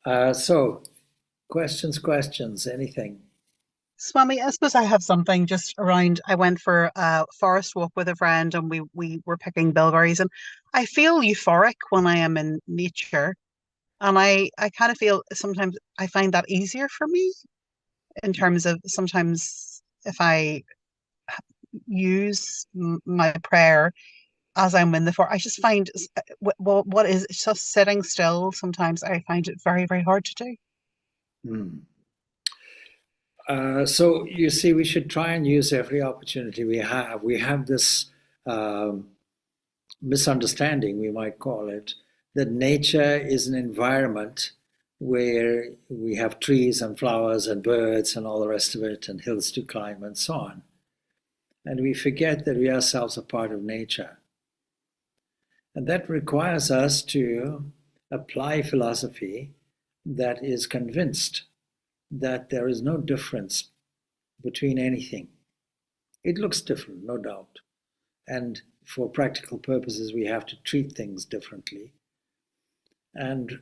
So, questions, anything? Swami, I suppose I have something just around. I went for a forest walk with a friend and we were picking bilberries and I feel euphoric when I am in nature. And I kind of feel sometimes I find that easier for me in terms of sometimes if I use my prayer as I'm in the forest, I just find what is just sitting still. Sometimes I find it very, very hard to do. Hmm. So you see, we should try and use every opportunity we have. We have this um, misunderstanding, we might call it, that nature is an environment where we have trees and flowers and birds and all the rest of it, and hills to climb and so on. And we forget that we ourselves are part of nature. And that requires us to apply philosophy that is convinced that there is no difference between anything. It looks different, no doubt. And for practical purposes, we have to treat things differently. And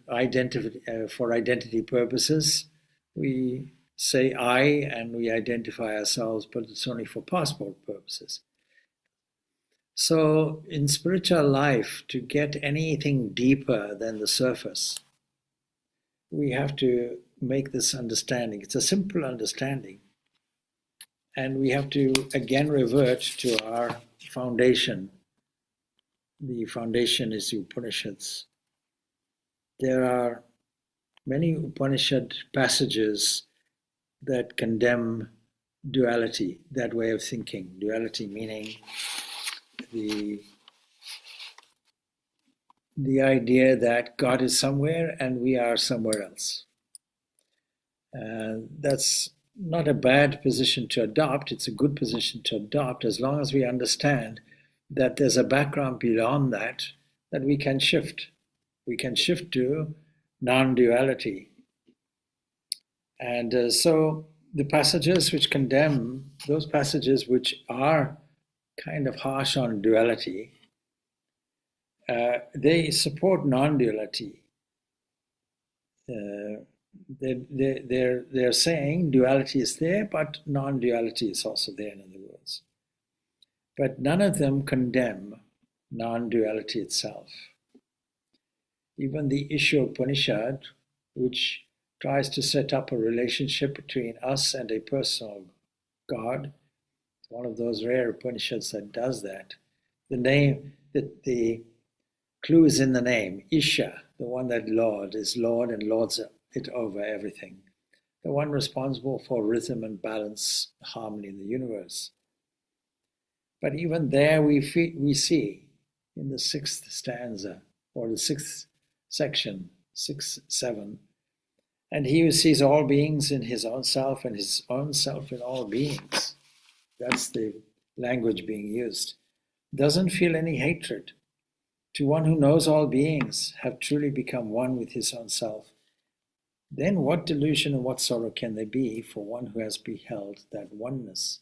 for identity purposes, we say I and we identify ourselves, but it's only for passport purposes. So, in spiritual life, to get anything deeper than the surface, we have to make this understanding. It's a simple understanding. And we have to again revert to our foundation. The foundation is the Upanishads. There are many Upanishad passages that condemn duality, that way of thinking. Duality meaning the the idea that God is somewhere and we are somewhere else. That's not a bad position to adopt. It's a good position to adopt as long as we understand that there's a background beyond that that we can shift. We can shift to non duality. And so the passages which condemn, those passages which are kind of harsh on duality, they support non duality. Uh, they're saying duality is there, but non duality is also there, in other words. But none of them condemn non duality itself. Even the Ishopanishad, which tries to set up a relationship between us and a personal God, one of those rare Upanishads that does that. The clue is in the name, Isha, the one that Lord is Lord and lords it over everything, the one responsible for rhythm and balance, harmony in the universe. But even there we see in the sixth stanza, or the sixth section, 6, 7, and he who sees all beings in his own self and his own self in all beings, that's the language being used, doesn't feel any hatred. To one who knows all beings have truly become one with his own self, then what delusion and what sorrow can there be for one who has beheld that oneness?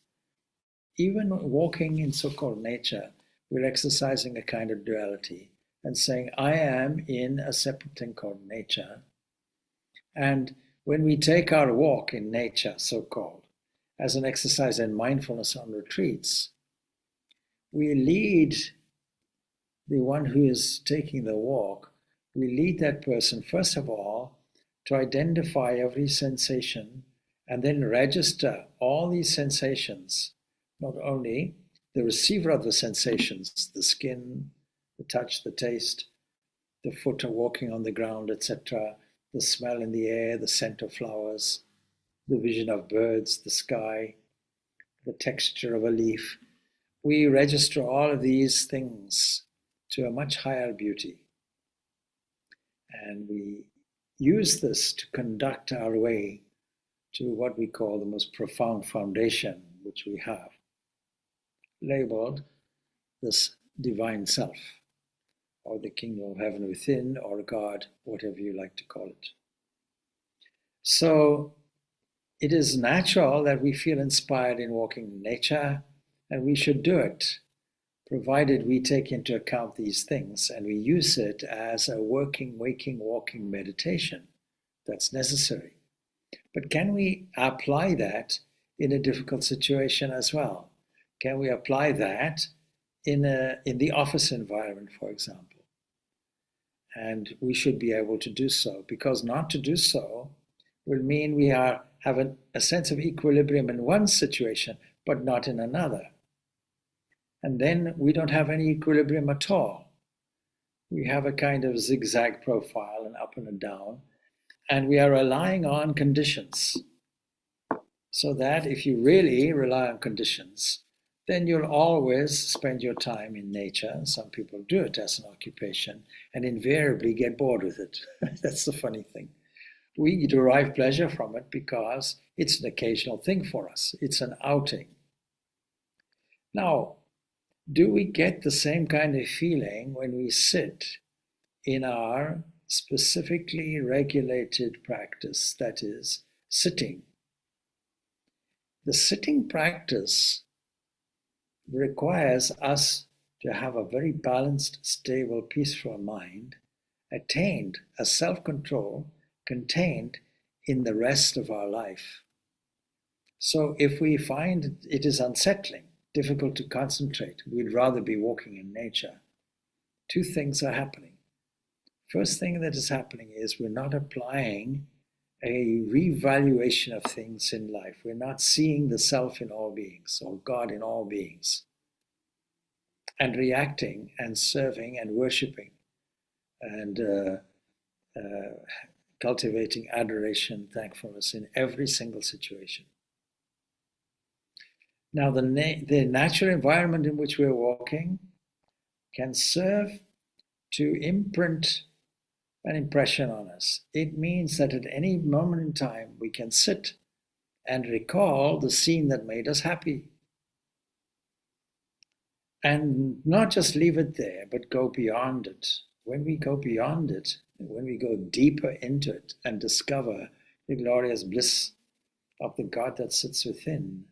Even walking in so called nature, we're exercising a kind of duality and saying, I am in a separate thing called nature. And when we take our walk in nature, so called, as an exercise in mindfulness on retreats, we lead the one who is taking the walk, we lead that person, first of all, to identify every sensation and then register all these sensations, not only the receiver of the sensations, the skin, the touch, the taste, the foot walking on the ground, etc., the smell in the air, the scent of flowers, the vision of birds, the sky, the texture of a leaf. We register all of these things to a much higher beauty. And we use this to conduct our way to what we call the most profound foundation which we have, labeled this divine self, or the kingdom of heaven within, or God, whatever you like to call it. So it is natural that we feel inspired in walking in nature, and we should do it, provided we take into account these things and we use it as a working, waking, walking meditation. That's necessary. But can we apply that in a difficult situation as well? Can we apply that in the office environment, for example? And we should be able to do so, because not to do so will mean we have a sense of equilibrium in one situation, but not in another. And then we don't have any equilibrium at all. We have a kind of zigzag profile, and up and a down, and we are relying on conditions. So that if you really rely on conditions, then you'll always spend your time in nature. Some people do it as an occupation and invariably get bored with it. That's the funny thing. We derive pleasure from it because it's an occasional thing for us. It's an outing. Now, do we get the same kind of feeling when we sit in our specifically regulated practice, that is, sitting? The sitting practice requires us to have a very balanced, stable, peaceful mind, attained as self-control, contained in the rest of our life. So if we find it is unsettling, difficult to concentrate, we'd rather be walking in nature. Two things are happening. First thing that is happening is we're not applying a revaluation of things in life. We're not seeing the self in all beings or God in all beings and reacting and serving and worshipping and cultivating adoration, thankfulness in every single situation. Now, the natural environment in which we're walking can serve to imprint an impression on us. It means that at any moment in time, we can sit and recall the scene that made us happy. And not just leave it there, but go beyond it. When we go beyond it, when we go deeper into it and discover the glorious bliss of the God that sits within,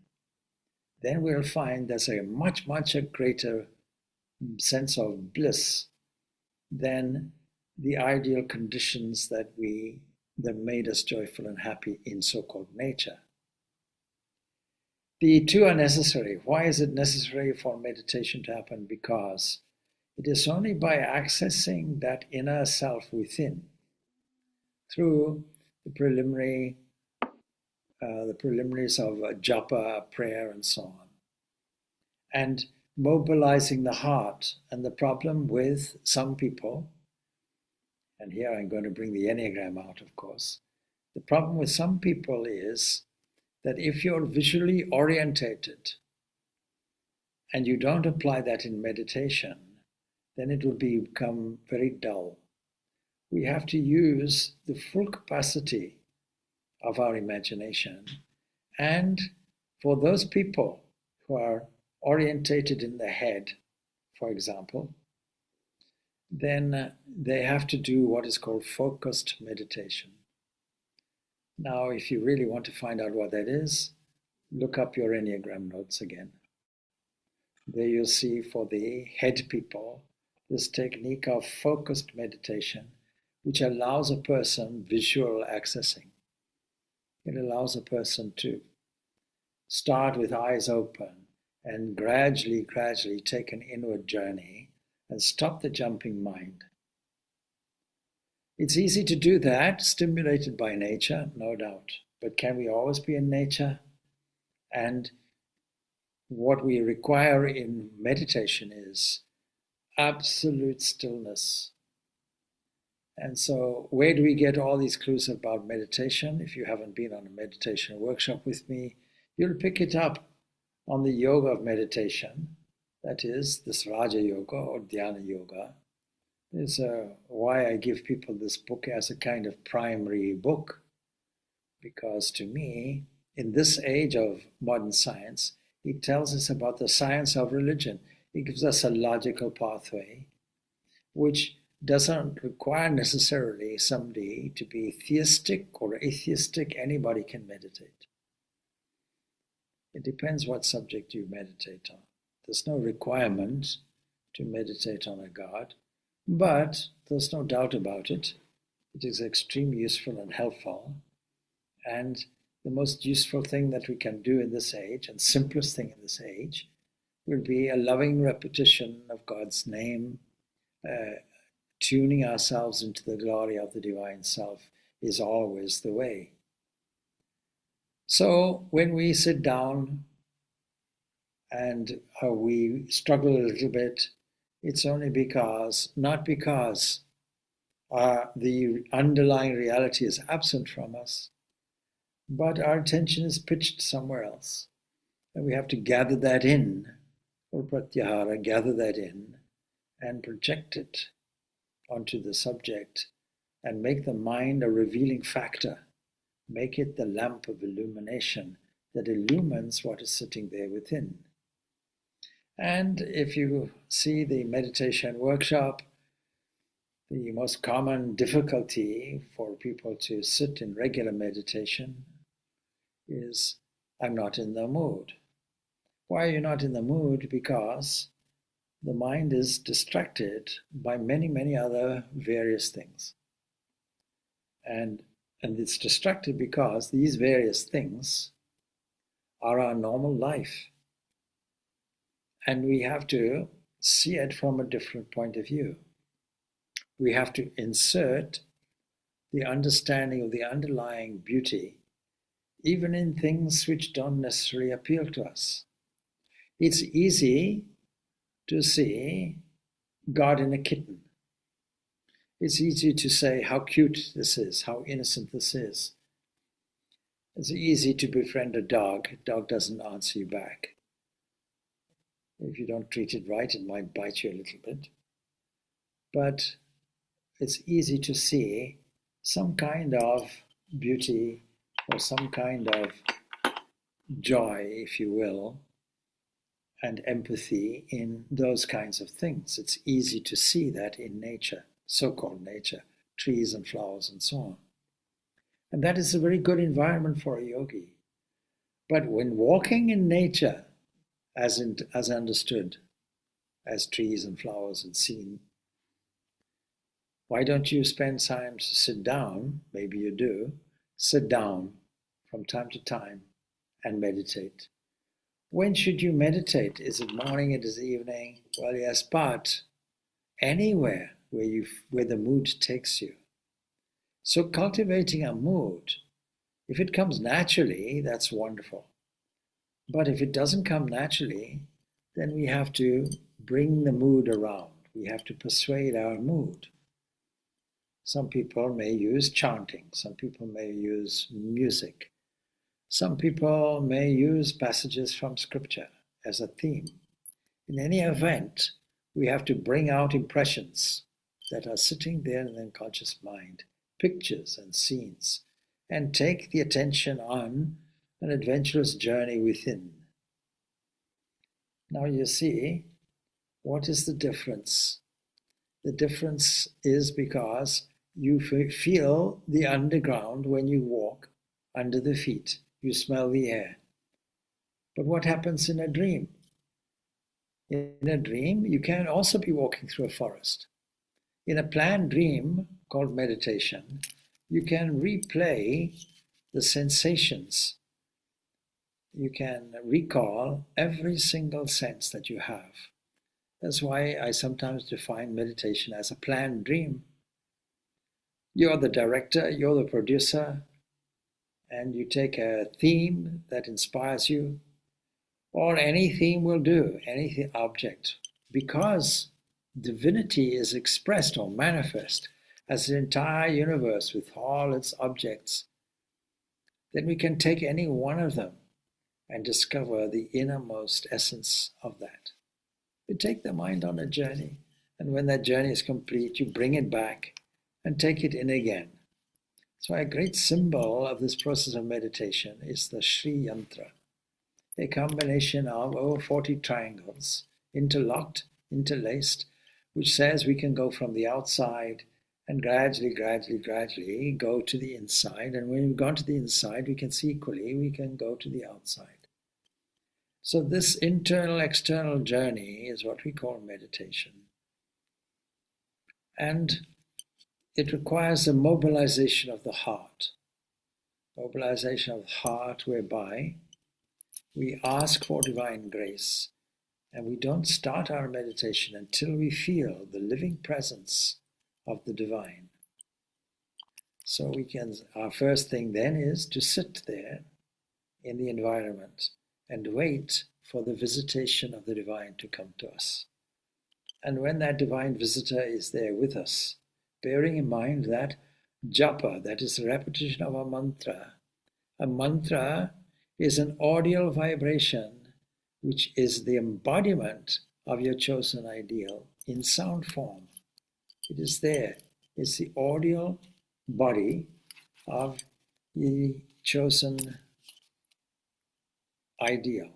then we'll find there's a much greater sense of bliss than the ideal conditions that made us joyful and happy in so-called nature. The two are necessary. Why is it necessary for meditation to happen? Because it is only by accessing that inner self within through the preliminaries of japa, prayer, and so on, and mobilizing the heart. And the problem with some people, and here I'm going to bring the Enneagram out, of course, the problem with some people is that if you're visually orientated and you don't apply that in meditation, then it will become very dull. We have to use the full capacity of our imagination. And for those people who are orientated in the head, for example, then they have to do what is called focused meditation. Now, if you really want to find out what that is, look up your Enneagram notes again. There you'll see for the head people this technique of focused meditation, which allows a person visual accessing. It allows a person to start with eyes open and gradually take an inward journey and stop the jumping mind. It's easy to do that, stimulated by nature, no doubt. But can we always be in nature? And what we require in meditation is absolute stillness. And so where do we get all these clues about meditation? If you haven't been on a meditation workshop with me, you'll pick it up on the yoga of meditation. That is, this Raja Yoga or Dhyana Yoga. Is why I give people this book as a kind of primary book. Because to me, in this age of modern science, it tells us about the science of religion. It gives us a logical pathway, which doesn't require necessarily somebody to be theistic or atheistic. Anybody can meditate. It depends what subject you meditate on. There's no requirement to meditate on a God, but there's no doubt about it. It is extremely useful and helpful. And the most useful thing that we can do in this age, and simplest thing in this age, will be a loving repetition of God's name, tuning ourselves into the glory of the Divine Self is always the way. So when we sit down and we struggle a little bit, it's only because, not because the underlying reality is absent from us, but our attention is pitched somewhere else. And we have to gather that in, or pratyahara, gather that in, and project it onto the subject, and make the mind a revealing factor. Make it the lamp of illumination that illumines what is sitting there within. And if you see the meditation workshop, the most common difficulty for people to sit in regular meditation is, I'm not in the mood. Why are you not in the mood? Because the mind is distracted by many, many other various things. And it's distracted because these various things are our normal life. And we have to see it from a different point of view. We have to insert the understanding of the underlying beauty, even in things which don't necessarily appeal to us. It's easy to see God in a kitten. It's easy to say how cute this is, how innocent this is. It's easy to befriend a dog. A dog doesn't answer you back. If you don't treat it right, it might bite you a little bit. But it's easy to see some kind of beauty or some kind of joy, if you will, and empathy in those kinds of things. It's easy to see that in nature, so-called nature, trees and flowers and so on. And that is a very good environment for a yogi. But when walking in nature, as understood, as trees and flowers and seen, why don't you spend time to sit down? Maybe you do. Sit down from time to time and meditate. When should you meditate? Is it morning? Is it evening? Well, yes, but anywhere where the mood takes you. So cultivating a mood, if it comes naturally, that's wonderful. But if it doesn't come naturally, then we have to bring the mood around. We have to persuade our mood. Some people may use chanting. Some people may use music. Some people may use passages from scripture as a theme. In any event, we have to bring out impressions that are sitting there in the unconscious mind, pictures and scenes, and take the attention on an adventurous journey within. Now you see, what is the difference? The difference is because you feel the underground when you walk under the feet. You smell the air. But what happens in a dream? In a dream, you can also be walking through a forest. In a planned dream called meditation, you can replay the sensations. You can recall every single sense that you have. That's why I sometimes define meditation as a planned dream. You're the director, you're the producer, and you take a theme that inspires you, or any theme will do, any object, because divinity is expressed or manifest as the entire universe with all its objects. Then we can take any one of them and discover the innermost essence of that. You take the mind on a journey, and when that journey is complete, you bring it back and take it in again. So a great symbol of this process of meditation is the Sri Yantra, a combination of over 40 triangles, interlocked, interlaced, which says we can go from the outside and gradually go to the inside. And when we've gone to the inside, we can see equally, we can go to the outside. So this internal-external journey is what we call meditation. And it requires a mobilization of the heart. Mobilization of the heart whereby we ask for divine grace, and we don't start our meditation until we feel the living presence of the divine. So our first thing then is to sit there in the environment and wait for the visitation of the divine to come to us. And when that divine visitor is there with us, bearing in mind that japa, that is the repetition of a mantra is an audial vibration which is the embodiment of your chosen ideal in sound form. It is there. It's the audial body of the chosen ideal.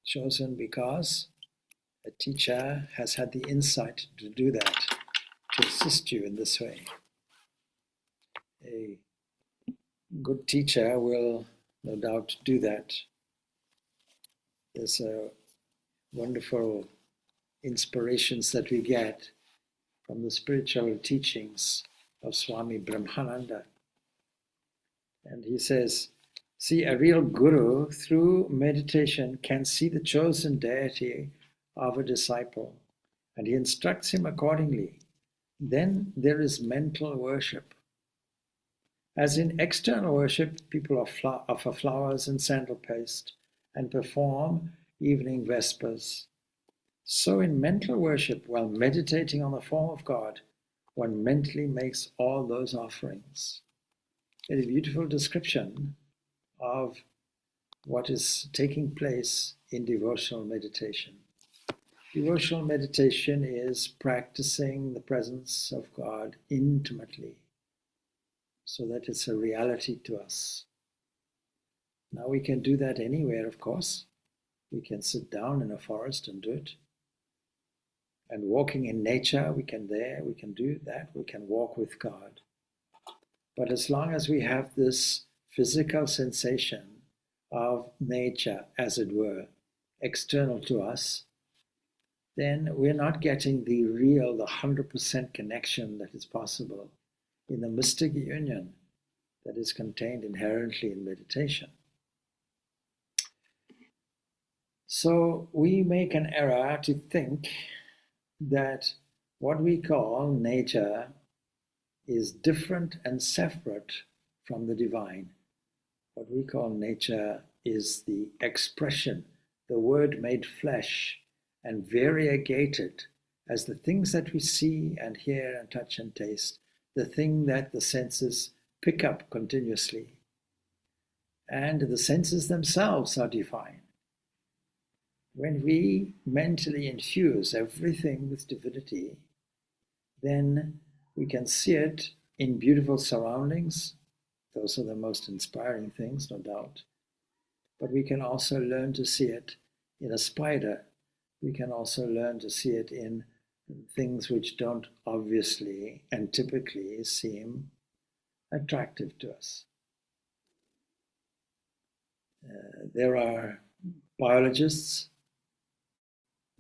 Chosen because a teacher has had the insight to do that, to assist you in this way. A good teacher will no doubt do that. There's wonderful inspirations that we get from the spiritual teachings of Swami Purnananda. And he says, see, a real guru through meditation can see the chosen deity of a disciple, and he instructs him accordingly. Then there is mental worship. As in external worship, people offer flowers and sandal paste and perform evening vespers. So in mental worship, while meditating on the form of God, one mentally makes all those offerings. A beautiful description of what is taking place in devotional meditation. Devotional meditation is practicing the presence of God intimately, so that it's a reality to us. Now we can do that anywhere, of course. We can sit down in a forest and do it. And walking in nature, we can do that. We can walk with God. But as long as we have this physical sensation of nature, as it were, external to us, then we're not getting the 100% connection that is possible in the mystic union that is contained inherently in meditation. So we make an error to think that what we call nature is different and separate from the divine. What we call nature is the expression, the word made flesh and variegated as the things that we see and hear and touch and taste, the thing that the senses pick up continuously. And the senses themselves are divine. When we mentally infuse everything with divinity, then we can see it in beautiful surroundings. Those are the most inspiring things, no doubt. But we can also learn to see it in a spider. We can also learn to see it in things which don't obviously and typically seem attractive to us. There are biologists,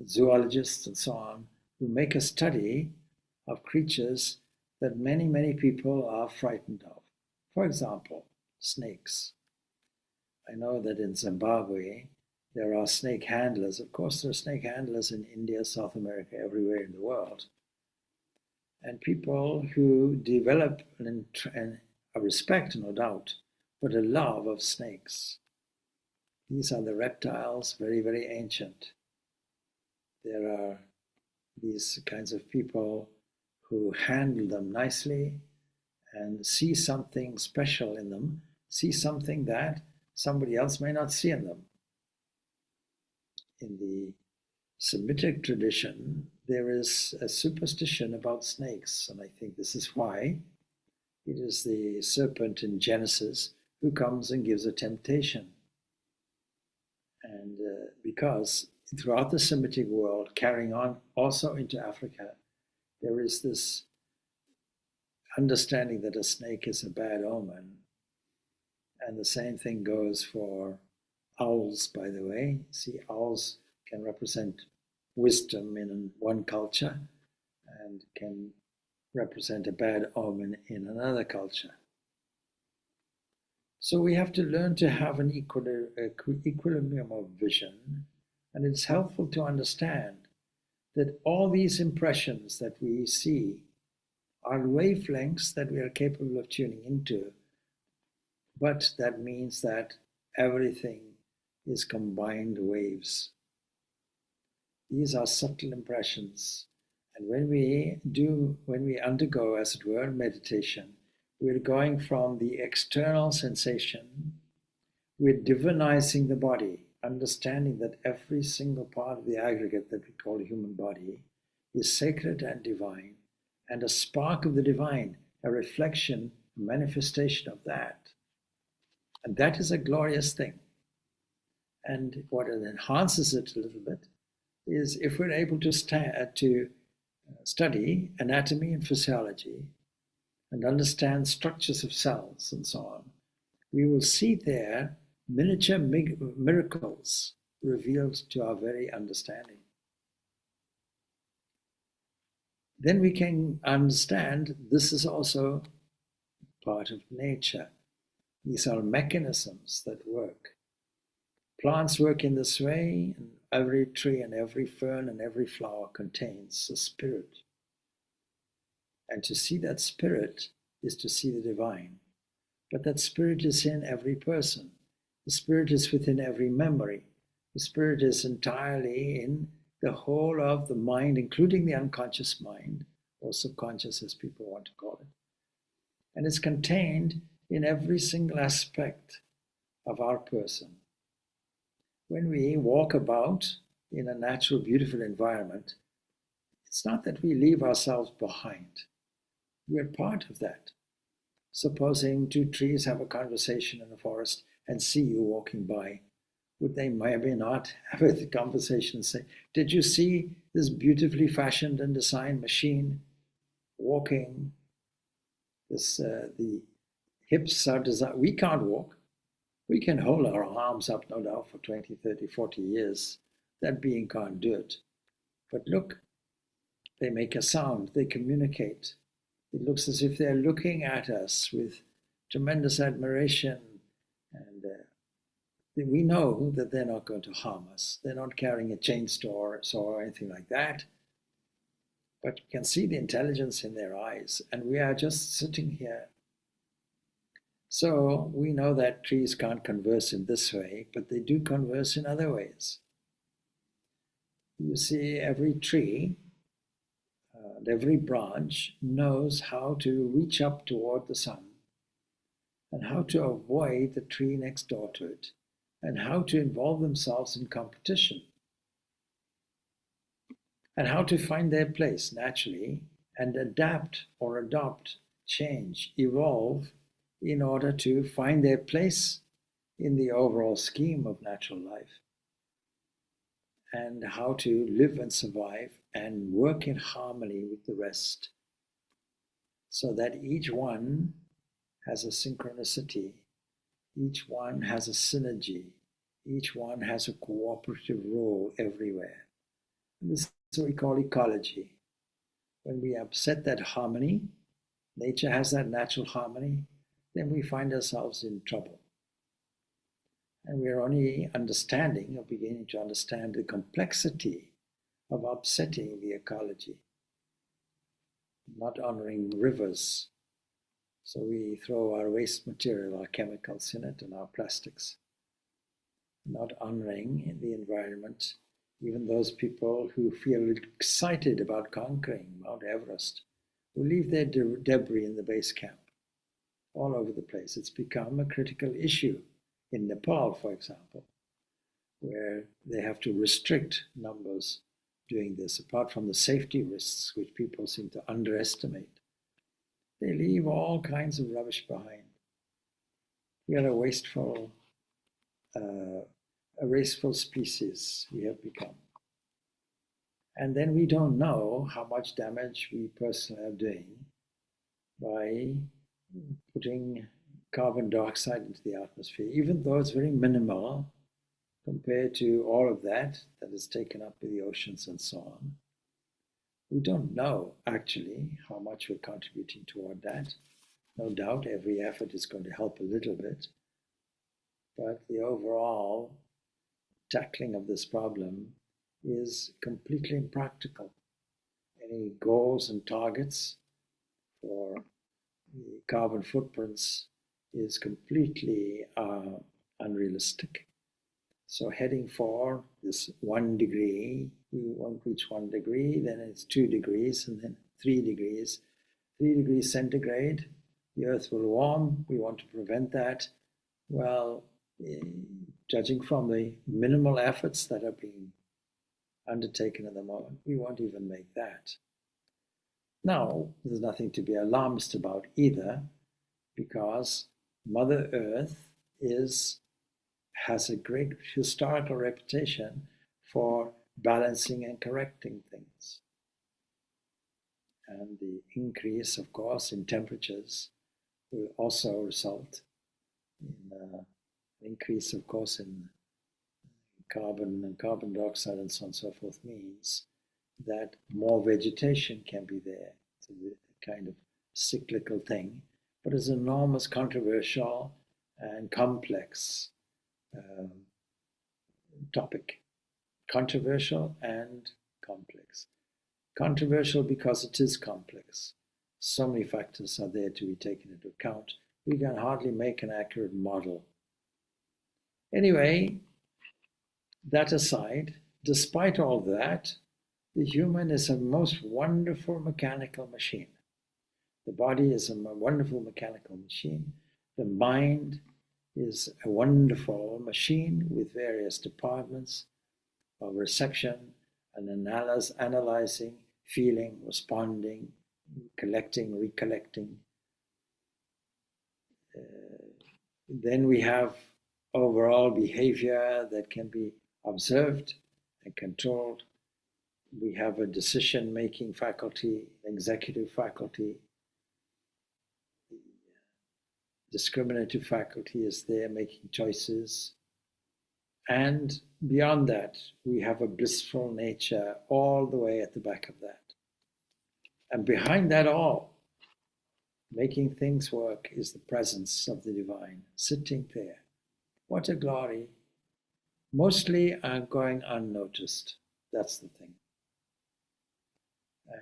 zoologists, and so on, who make a study of creatures that many, many people are frightened of. For example, snakes. I know that in Zimbabwe, there are snake handlers. Of course, there are snake handlers in India, South America, everywhere in the world. And people who develop a respect, no doubt, but a love of snakes. These are the reptiles, very, very ancient. There are these kinds of people who handle them nicely and see something special in them, see something that somebody else may not see in them. In the Semitic tradition, there is a superstition about snakes, and I think this is why. It is the serpent in Genesis who comes and gives a temptation. And because throughout the Semitic world, carrying on also into Africa, there is this understanding that a snake is a bad omen. And the same thing goes for owls, by the way. See, owls can represent wisdom in one culture and can represent a bad omen in another culture. So we have to learn to have an equilibrium of vision, and it's helpful to understand that all these impressions that we see are wavelengths that we are capable of tuning into, but that means that everything is combined waves. These are subtle impressions. And when we undergo, as it were, meditation, we're going from the external sensation, we're divinizing the body, understanding that every single part of the aggregate that we call a human body is sacred and divine, and a spark of the divine, a reflection, a manifestation of that. And that is a glorious thing. And what enhances it a little bit is if we're able to study anatomy and physiology and understand structures of cells and so on, we will see there miniature miracles revealed to our very understanding. Then we can understand this is also part of nature. These are mechanisms that work. Plants work in this way, and every tree and every fern and every flower contains a spirit. And to see that spirit is to see the divine. But that spirit is in every person. The spirit is within every memory. The spirit is entirely in the whole of the mind, including the unconscious mind, or subconscious as people want to call it. And it's contained in every single aspect of our person. When we walk about in a natural, beautiful environment, it's not that we leave ourselves behind. We're part of that. Supposing two trees have a conversation in the forest and see you walking by, would they maybe not have a conversation and say, did you see this beautifully fashioned and designed machine walking? The hips are designed. We can't walk. We can hold our arms up, no doubt, for 20, 30, 40 years. That being can't do it. But look, they make a sound, they communicate. It looks as if they're looking at us with tremendous admiration, and we know that they're not going to harm us. They're not carrying a chainsaw or anything like that. But you can see the intelligence in their eyes, and we are just sitting here. So we know that trees can't converse in this way, but they do converse in other ways. You see, every tree and every branch knows how to reach up toward the sun, and how to avoid the tree next door to it, and how to involve themselves in competition, and how to find their place naturally and adapt or adopt, change, evolve in order to find their place in the overall scheme of natural life, and how to live and survive and work in harmony with the rest, so that each one has a synchronicity, each one has a synergy, each one has a cooperative role everywhere. And this is what we call ecology. When we upset that harmony, nature has that natural harmony, then we find ourselves in trouble. And we're only understanding or beginning to understand the complexity of upsetting the ecology, not honoring rivers. So we throw our waste material, our chemicals in it, and our plastics, not honoring the environment. Even those people who feel excited about conquering Mount Everest will leave their debris in the base camp all over the place. It's become a critical issue in Nepal, for example, where they have to restrict numbers doing this, apart from the safety risks, which people seem to underestimate. They leave all kinds of rubbish behind. We are a wasteful species we have become. And then we don't know how much damage we personally are doing by putting carbon dioxide into the atmosphere, even though it's very minimal compared to all of that is taken up by the oceans and so on. We don't know actually how much we're contributing toward that. No doubt every effort is going to help a little bit, but the overall tackling of this problem is completely impractical. Any goals and targets for the carbon footprints is completely unrealistic. So heading for this 1 degree, we won't reach 1 degree, then it's 2 degrees, and then 3 degrees. 3 degrees centigrade, the earth will warm, we want to prevent that. Well, judging from the minimal efforts that are being undertaken at the moment, we won't even make that. Now, there's nothing to be alarmist about either, because Mother Earth has a great historical reputation for balancing and correcting things. And the increase, of course, in temperatures will also result in an increase, of course, in carbon and carbon dioxide and so on and so forth, means that more vegetation can be there. It's a kind of cyclical thing, but it's an enormous, controversial and complex topic. Controversial and complex. Controversial because it is complex. So many factors are there to be taken into account. We can hardly make an accurate model. Anyway, that aside, despite all that, the human is a most wonderful mechanical machine. The body is a wonderful mechanical machine. The mind is a wonderful machine with various departments of reception and analyzing, feeling, responding, collecting, recollecting. Then we have overall behavior that can be observed and controlled. We have a decision-making faculty, executive faculty. The discriminative faculty is there making choices. And beyond that, we have a blissful nature all the way at the back of that. And behind that all, making things work, is the presence of the divine sitting there. What a glory. Mostly are going unnoticed. That's the thing.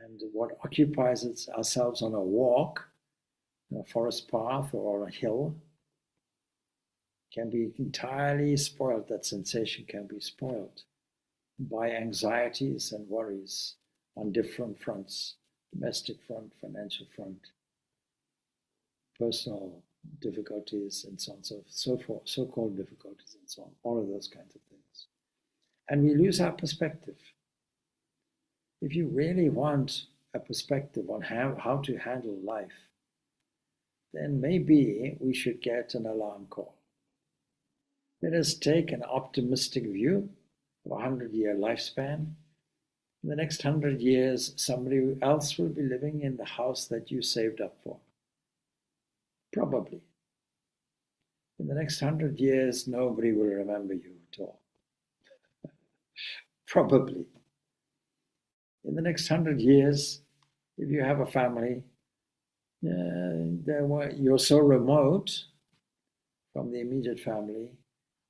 And what occupies ourselves on a walk, a forest path or a hill, can be entirely spoiled. That sensation can be spoiled by anxieties and worries on different fronts: domestic front, financial front, personal difficulties, and so on, so forth, so-called difficulties, and so on, all of those kinds of things. And we lose our perspective. If you really want a perspective on how to handle life, then maybe we should get an alarm call. Let us take an optimistic view of a 100-year lifespan. In the next 100 years, somebody else will be living in the house that you saved up for. Probably. In the next 100 years, nobody will remember you at all. Probably. In the next 100 years, if you have a family, you're so remote from the immediate family,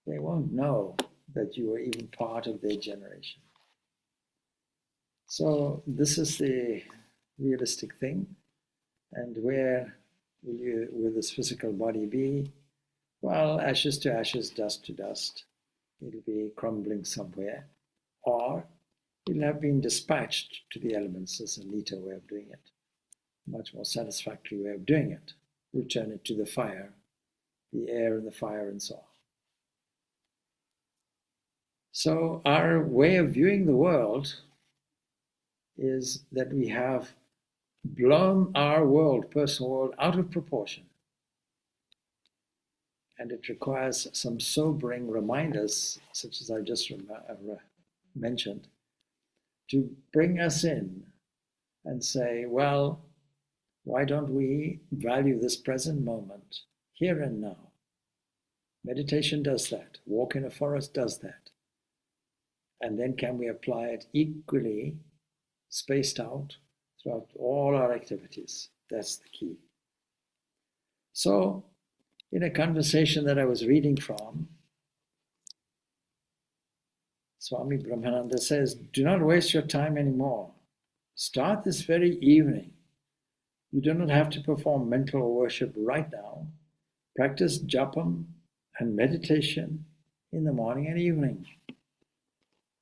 they won't know that you were even part of their generation. So this is the realistic thing. And where will this physical body be? Well, ashes to ashes, dust to dust. It'll be crumbling somewhere. Or it'll have been dispatched to the elements as a neater way of doing it. Much more satisfactory way of doing it. Return it to the fire, the air and the fire and so on. So our way of viewing the world is that we have blown our world, personal world, out of proportion. And it requires some sobering reminders, such as I just mentioned, to bring us in and say, well, why don't we value this present moment, here and now? Meditation does that. Walk in a forest does that. And then can we apply it equally spaced out throughout all our activities. That's the key. So, in a conversation that I was reading from, Swami Purnananda says, do not waste your time anymore. Start this very evening. You do not have to perform mental worship right now. Practice japam and meditation in the morning and evening.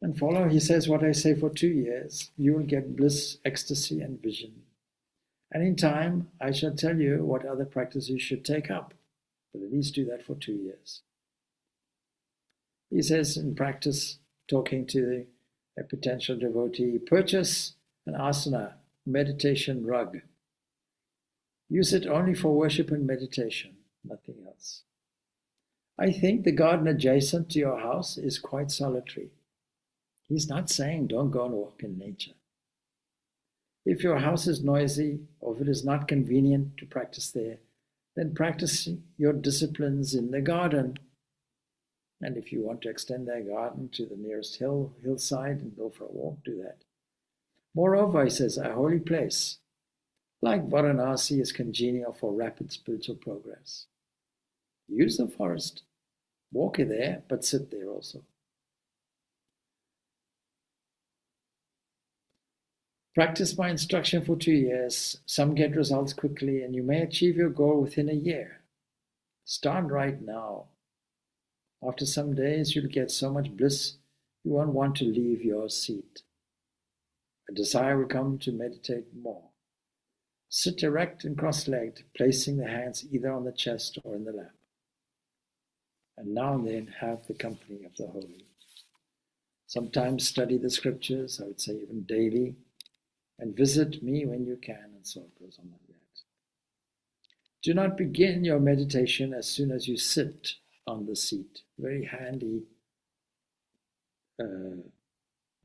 And follow, he says, what I say for 2 years. You will get bliss, ecstasy, and vision. And in time, I shall tell you what other practice you should take up. But at least do that for 2 years. He says in practice, talking to a potential devotee, purchase an asana, meditation rug. Use it only for worship and meditation, nothing else. I think the garden adjacent to your house is quite solitary. He's not saying don't go and walk in nature. If your house is noisy, or if it is not convenient to practice there, then practice your disciplines in the garden. And if you want to extend that garden to the nearest hillside and go for a walk, do that. Moreover, he says, a holy place, like Varanasi, is congenial for rapid spiritual progress. Use the forest. Walk there, but sit there also. Practice my instruction for 2 years. Some get results quickly, and you may achieve your goal within a year. Start right now. After some days, you'll get so much bliss, you won't want to leave your seat. A desire will come to meditate more. Sit erect and cross-legged, placing the hands either on the chest or in the lap. And now and then have the company of the holy. Sometimes study the scriptures, I would say even daily, and visit me when you can, and so it goes on like that. Do not begin your meditation as soon as you sit on the seat. Very handy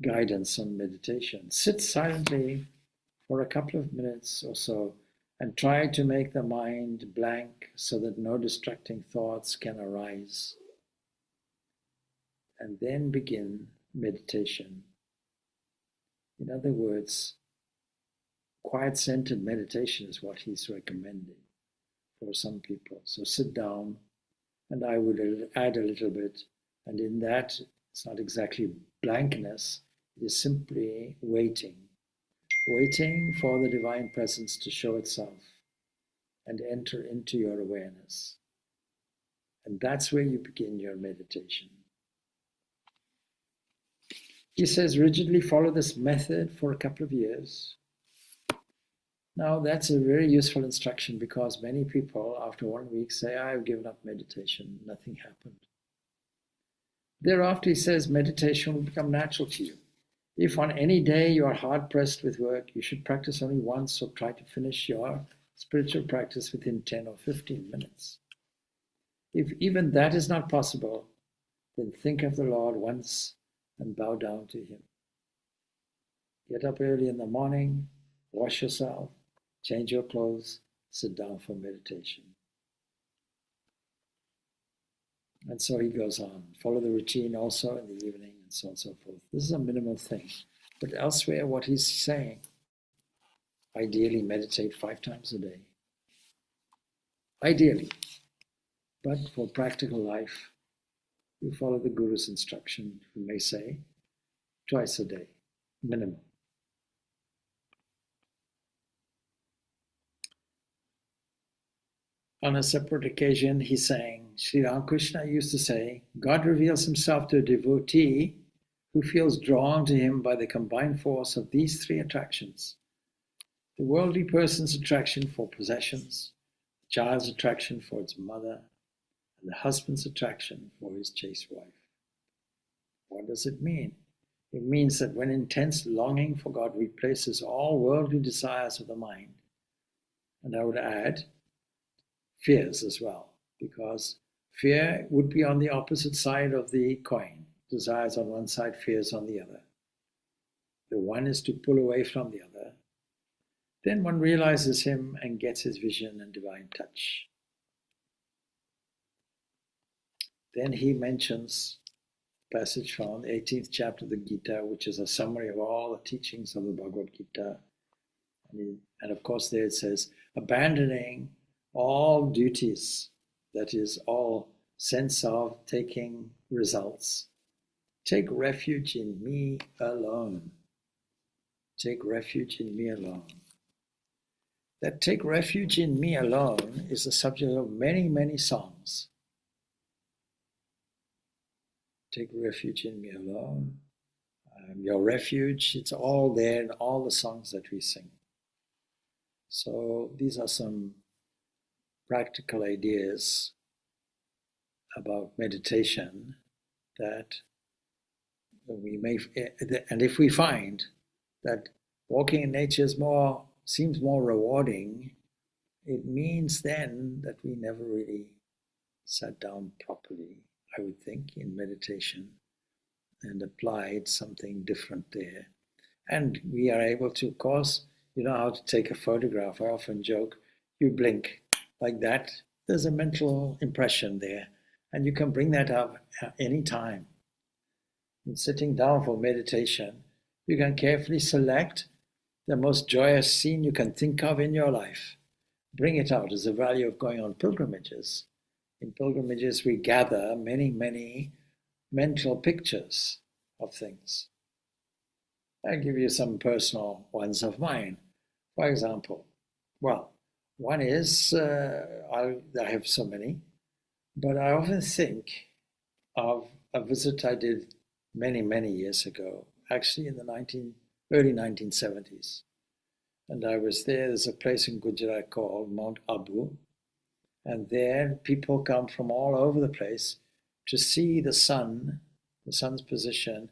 guidance on meditation. Sit silently for a couple of minutes or so and try to make the mind blank so that no distracting thoughts can arise. And then begin meditation. In other words, quiet-centered meditation is what he's recommending for some people. So sit down, and I would add a little bit, and in that, it's not exactly blankness, it is simply waiting for the divine presence to show itself and enter into your awareness. And that's where you begin your meditation. He says, rigidly follow this method for a couple of years. Now, that's a very useful instruction because many people, after 1 week, say, I've given up meditation, nothing happened. Thereafter, he says, meditation will become natural to you. If on any day you are hard-pressed with work, you should practice only once or try to finish your spiritual practice within 10 or 15 minutes. If even that is not possible, then think of the Lord once and bow down to him. Get up early in the morning, wash yourself, change your clothes, sit down for meditation. And so he goes on. Follow the routine also in the evening and so on and so forth. This is a minimal thing. But elsewhere, what he's saying, ideally meditate 5 times a day. Ideally. But for practical life, you follow the Guru's instruction, who may say, twice a day, minimum. On a separate occasion, he's saying, Sri Ramakrishna used to say, God reveals himself to a devotee who feels drawn to him by the combined force of these 3 attractions. The worldly person's attraction for possessions, the child's attraction for its mother, and the husband's attraction for his chaste wife. What does it mean? It means that when intense longing for God replaces all worldly desires of the mind, and I would add, fears as well, because fear would be on the opposite side of the coin. Desires on one side, fears on the other. The one is to pull away from the other. Then one realizes him and gets his vision and divine touch. Then he mentions passage from the 18th chapter of the Gita, which is a summary of all the teachings of the Bhagavad Gita. And of course, there it says, abandoning all duties, that is, all sense of taking results. Take refuge in me alone. Take refuge in me alone. That take refuge in me alone is the subject of many, many songs. Take refuge in me alone. Your refuge, it's all there in all the songs that we sing. So these are some practical ideas about meditation that we may, and if we find that walking in nature seems more rewarding, it means then that we never really sat down properly, I would think, in meditation and applied something different there. And we are able to, of course, you know how to take a photograph. I often joke, you blink like that, there's a mental impression there, and you can bring that up any time. In sitting down for meditation, you can carefully select the most joyous scene you can think of in your life. Bring it out as the value of going on pilgrimages. In pilgrimages, we gather many, many mental pictures of things. I'll give you some personal ones of mine. For example, well, one is, I have so many, but I often think of a visit I did many, many years ago, actually in the early 1970s. And I was there. There's a place in Gujarat called Mount Abu. And there people come from all over the place to see the sun's position,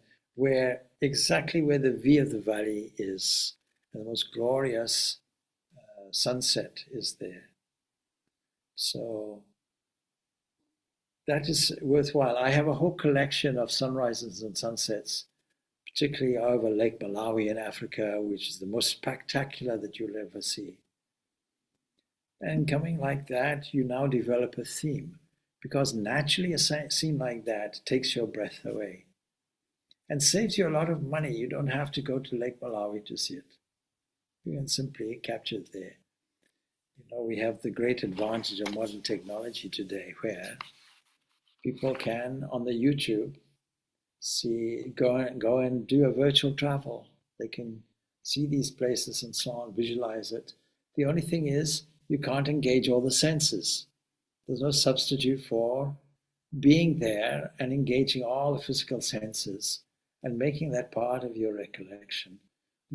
exactly where the V of the valley is. And the most glorious sunset is there. So that is worthwhile. I have a whole collection of sunrises and sunsets, particularly over Lake Malawi in Africa, which is the most spectacular that you'll ever see. And coming like that, you now develop a theme, because naturally a scene like that takes your breath away and saves you a lot of money. You don't have to go to Lake Malawi to see it. You can simply capture it there. You know, we have the great advantage of modern technology today where people can, on the YouTube, go and do a virtual travel. They can see these places and so on, visualize it. The only thing is, you can't engage all the senses. There's no substitute for being there and engaging all the physical senses and making that part of your recollection.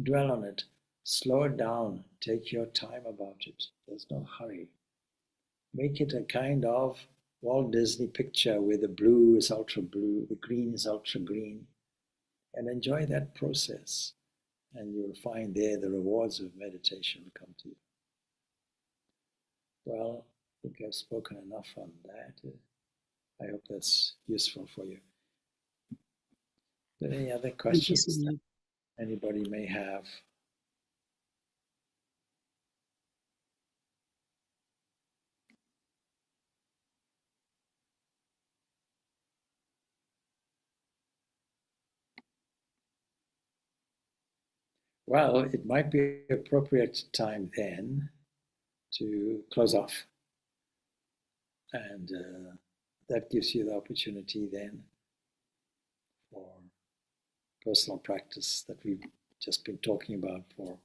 Dwell on it, slow it down, take your time about it. There's no hurry. Make it a kind of Walt Disney picture where the blue is ultra blue, the green is ultra green, and enjoy that process. And you'll find there the rewards of meditation will come to you. Well, I think I've spoken enough on that. I hope that's useful for you. Are there any other questions that anybody may have? Well, it might be appropriate time then to close off. And that gives you the opportunity then for personal practice that we've just been talking about for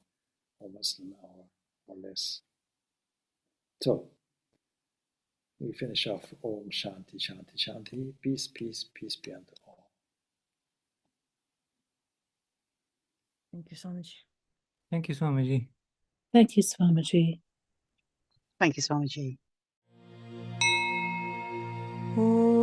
almost an hour or less. So, we finish off Om Shanti Shanti Shanti. Peace, peace, peace be unto all. Thank you, Swamiji. Thank you, Swamiji. Thank you, Swamiji. Thank you, Swamiji. Om